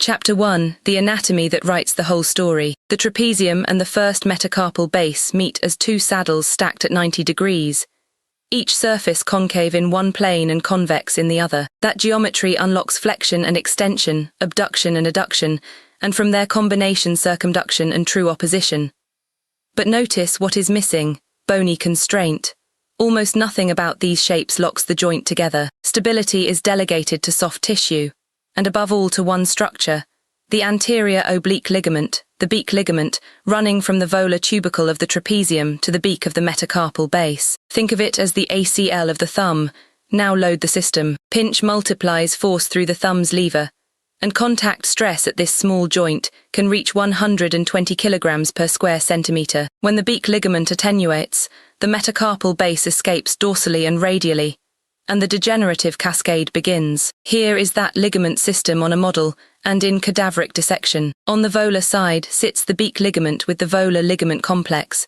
Chapter 1. The anatomy that writes the whole story. The trapezium and the first metacarpal base meet as two saddles stacked at 90 degrees. Each surface concave in one plane and convex in the other. That geometry unlocks flexion and extension, abduction and adduction, and from their combination circumduction and true opposition. But notice what is missing: bony constraint. Almost nothing about these shapes locks the joint together. Stability is delegated to soft tissue, and above all to one structure, the anterior oblique ligament, the beak ligament, running from the volar tubercle of the trapezium to the beak of the metacarpal base. Think of it as the ACL of the thumb. Now load the system. Pinch multiplies force through the thumb's lever, and contact stress at this small joint can reach 120 kilograms per square centimeter. When the beak ligament attenuates, the metacarpal base escapes dorsally and radially, and the degenerative cascade begins. Here is that ligament system on a model and in cadaveric dissection. On the volar side sits the beak ligament with the volar ligament complex,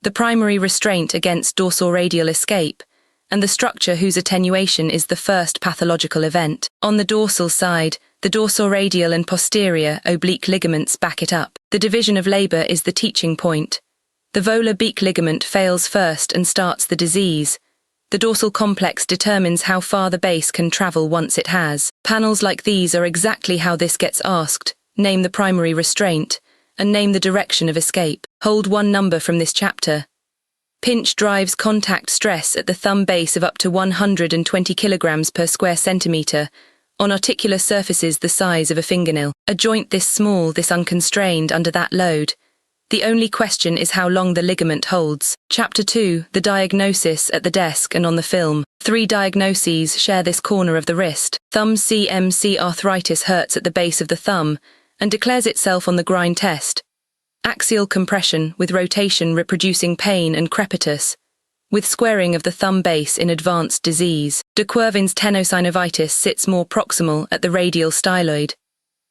the primary restraint against dorsoradial escape, and the structure whose attenuation is the first pathological event. On the dorsal side, the dorsoradial and posterior oblique ligaments back it up. The division of labor is the teaching point. The volar beak ligament fails first and starts the disease. The dorsal complex determines how far the base can travel once it has. Panels like these are exactly how this gets asked. Name the primary restraint, and name the direction of escape. Hold one number from this chapter. Pinch drives contact stress at the thumb base of up to 120 kilograms per square centimeter, on articular surfaces the size of a fingernail. A joint this small, this unconstrained under that load. The only question is how long the ligament holds. Chapter 2. The diagnosis at the desk and on the film. 3 diagnoses share this corner of the wrist. Thumb CMC arthritis hurts at the base of the thumb and declares itself on the grind test. Axial compression with rotation reproducing pain and crepitus, with squaring of the thumb base in advanced disease. De Quervain's tenosynovitis sits more proximal at the radial styloid.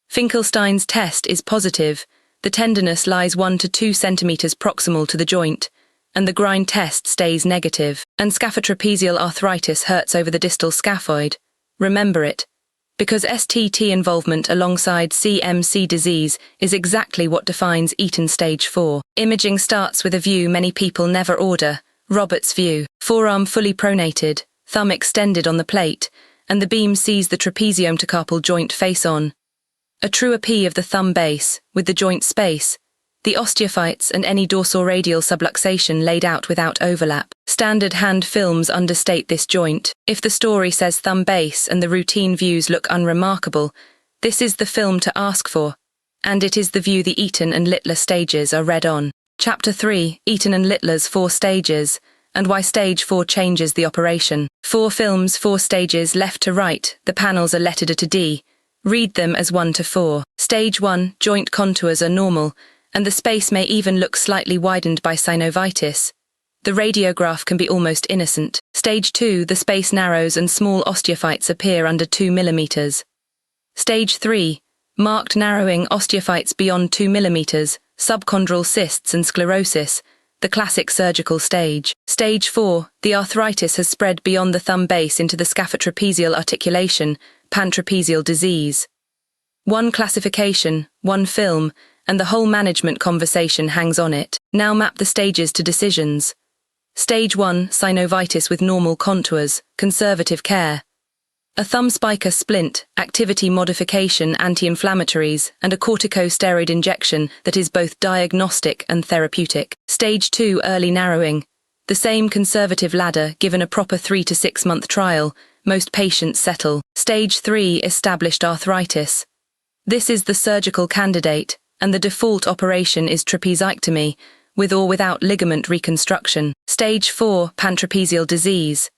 Finkelstein's test is positive. The tenderness lies 1 to 2 centimeters proximal to the joint, and the grind test stays negative. And scaphotrapezial arthritis hurts over the distal scaphoid. Remember it, because STT involvement alongside CMC disease is exactly what defines Eaton stage 4. Imaging starts with a view many people never order, Robert's view. Forearm fully pronated, thumb extended on the plate, and the beam sees the trapeziometacarpal joint face on. A true AP of the thumb base, with the joint space, the osteophytes and any dorsoradial subluxation laid out without overlap. Standard hand films understate this joint. If the story says thumb base and the routine views look unremarkable, this is the film to ask for, and it is the view the Eaton and Littler stages are read on. Chapter 3. Eaton and Littler's 4 stages, and why stage 4 changes the operation. 4 films, 4 stages, left to right, the panels are lettered at a D. Read them as 1 to 4. Stage 1, joint contours are normal, and the space may even look slightly widened by synovitis. The radiograph can be almost innocent. Stage 2, the space narrows and small osteophytes appear under 2 millimeters. Stage 3, marked narrowing, osteophytes beyond 2 millimeters, subchondral cysts and sclerosis, the classic surgical stage. Stage 4, the arthritis has spread beyond the thumb base into the scaphotrapezial articulation, pantrapezial disease. 1 classification, 1 film, and the whole management conversation hangs on it. Now map the stages to decisions. Stage 1, synovitis with normal contours, conservative care. A thumb spica splint, activity modification, anti-inflammatories, and a corticosteroid injection that is both diagnostic and therapeutic. Stage 2, early narrowing. The same conservative ladder given a proper 3 to 6 month trial. Most patients settle. Stage 3, established arthritis. This is the surgical candidate, and the default operation is trapeziectomy, with or without ligament reconstruction. Stage 4, pantrapezial disease.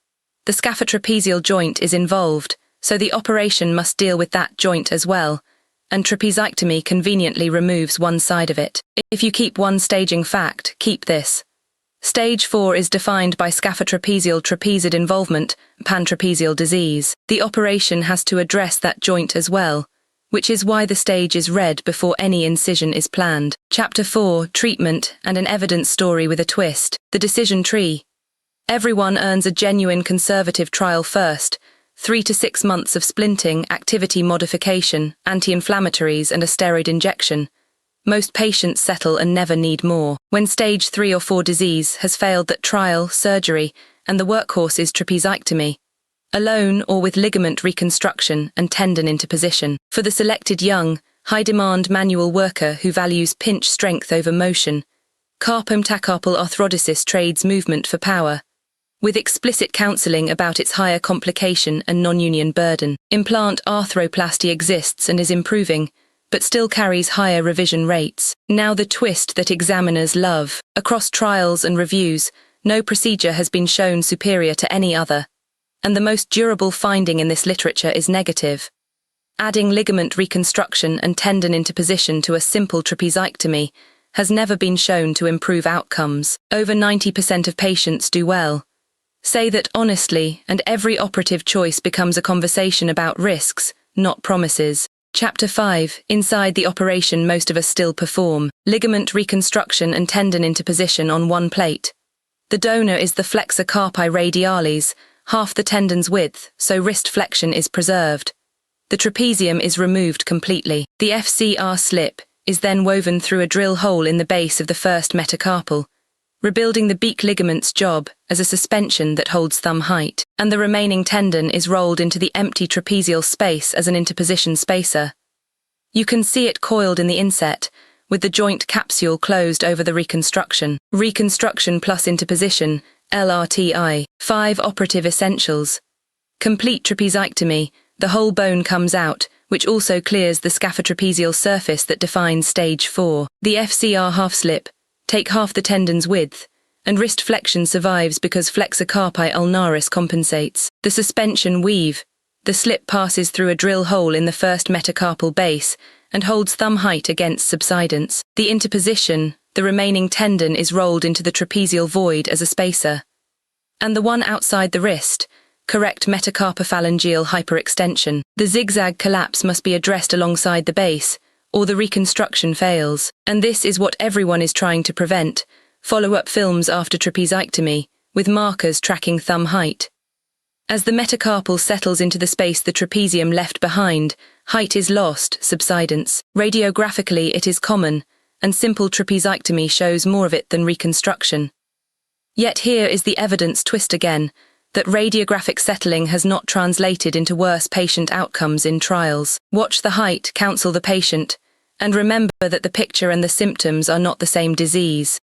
The scaphotrapezial joint is involved, so the operation must deal with that joint as well, and trapeziectomy conveniently removes one side of it. If you keep one staging fact, keep this. Stage 4 is defined by scaphotrapezial trapezid involvement, pantrapezial disease. The operation has to address that joint as well, which is why the stage is read before any incision is planned. Chapter 4, treatment and an evidence story with a twist. The decision tree. Everyone earns a genuine conservative trial first, 3 to 6 months of splinting, activity modification, anti-inflammatories and a steroid injection. Most patients settle and never need more. When stage 3 or 4 disease has failed that trial, surgery, and the workhorse is trapeziectomy, alone or with ligament reconstruction and tendon interposition. For the selected young, high-demand manual worker who values pinch strength over motion, carpometacarpal arthrodesis trades movement for power, with explicit counseling about its higher complication and non-union burden. Implant arthroplasty exists and is improving, but still carries higher revision rates. Now the twist that examiners love. Across trials and reviews, no procedure has been shown superior to any other, and the most durable finding in this literature is negative. Adding ligament reconstruction and tendon interposition to a simple trapeziectomy has never been shown to improve outcomes. Over 90% of patients do well. Say that honestly, and every operative choice becomes a conversation about risks, not promises. Chapter 5. Inside the operation most of us still perform. Ligament reconstruction and tendon interposition on one plate. The donor is the flexor carpi radialis, half the tendon's width, so wrist flexion is preserved. The trapezium is removed completely. The FCR slip is then woven through a drill hole in the base of the first metacarpal, rebuilding the beak ligament's job as a suspension that holds thumb height, and the remaining tendon is rolled into the empty trapezial space as an interposition spacer. You can see it coiled in the inset, with the joint capsule closed over the reconstruction. Reconstruction plus interposition, LRTI. 5 operative essentials. Complete trapeziectomy, the whole bone comes out, which also clears the scaphotrapezial surface that defines stage 4. The FCR half slip, take half the tendon's width, and wrist flexion survives because flexor carpi ulnaris compensates. The suspension weave, the slip passes through a drill hole in the first metacarpal base and holds thumb height against subsidence. The interposition, the remaining tendon is rolled into the trapezial void as a spacer. And the one outside the wrist, correct metacarpophalangeal hyperextension. The zigzag collapse must be addressed alongside the base, or the reconstruction fails. And this is what everyone is trying to prevent. Follow-up films after trapeziectomy, with markers tracking thumb height. As the metacarpal settles into the space the trapezium left behind, height is lost, subsidence. Radiographically it is common, and simple trapeziectomy shows more of it than reconstruction. Yet here is the evidence twist again, that radiographic settling has not translated into worse patient outcomes in trials. Watch the height, counsel the patient, and remember that the picture and the symptoms are not the same disease.